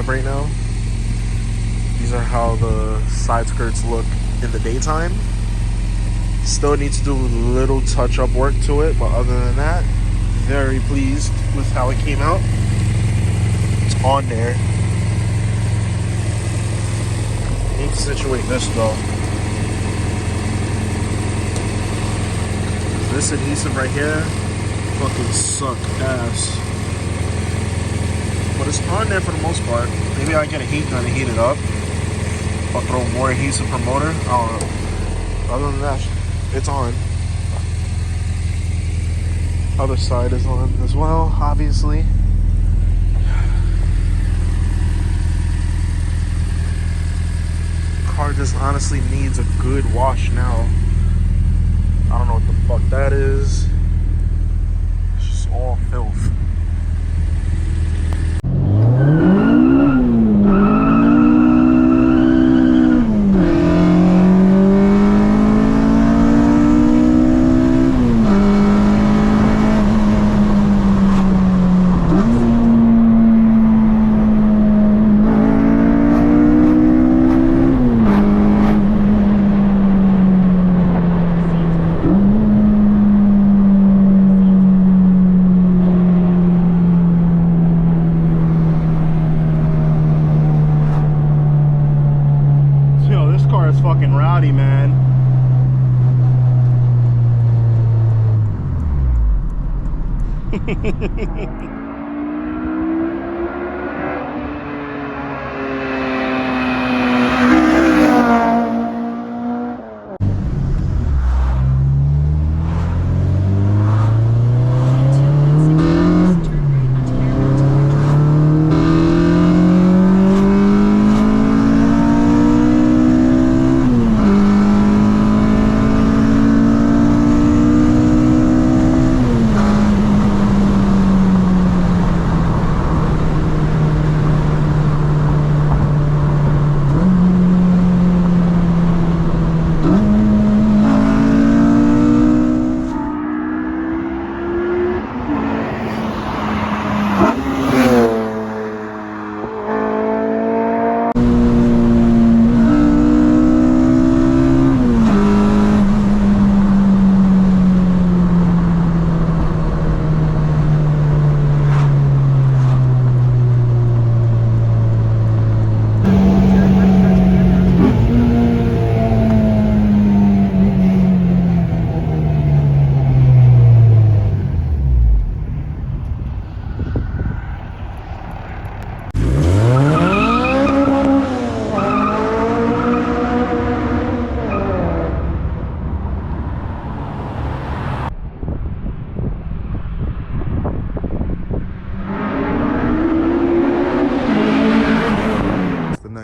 up right now. These are how the side skirts look in the daytime. Still need to do a little touch-up work to it, but other than that, very pleased with how it came out. It's on there. Need to situate this though. This adhesive right here fucking suck ass. But it's on there for the most part. Maybe I get a heat gun to heat it up. I'll throw more adhesive per motor. I don't know. Other than that, it's on. Other side is on as well, obviously. Car just honestly needs a good wash now. I don't know what the fuck that is. It's just all filth. Fucking rowdy, man.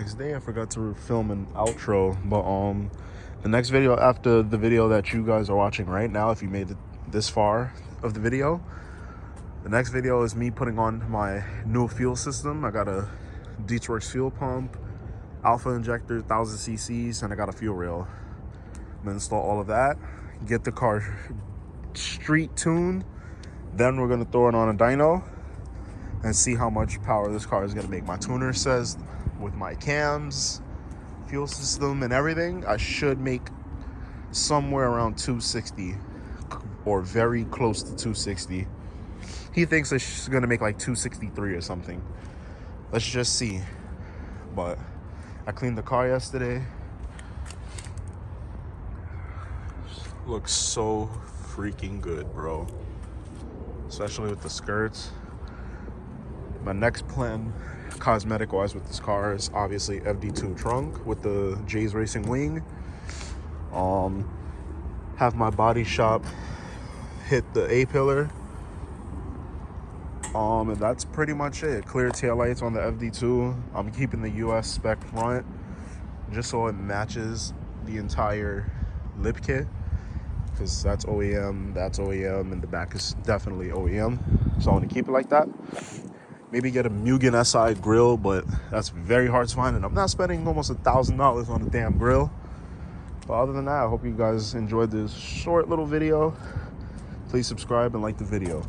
Next day I forgot to film an outro, but the next video after the video that you guys are watching right now, if you made it this far of the video, the next video is me putting on my new fuel system. I got a Detroit's fuel pump, alpha injector, 1000 cc's, and I got a fuel rail. I'm gonna install all of that, get the car street tuned, then we're gonna throw it on a dyno and see how much power this car is gonna make. My tuner says with my cams, fuel system, and everything, I should make somewhere around 260 or very close to 260. He thinks it's gonna make like 263 or something. Let's just see. But I cleaned the car yesterday. Looks so freaking good, bro. Especially with the skirts. My next plan, cosmetic wise, with this car is obviously FD2 trunk with the J's Racing wing. Have my body shop hit the A-pillar. And that's pretty much it. Clear taillights on the FD2. I'm keeping the US spec front just so it matches the entire lip kit, because that's OEM, and the back is definitely OEM. So I want to keep it like that. Maybe get a Mugen SI grill, but that's very hard to find, and I'm not spending almost $1,000 on a damn grill. But other than that, I hope you guys enjoyed this short little video. Please subscribe and like the video.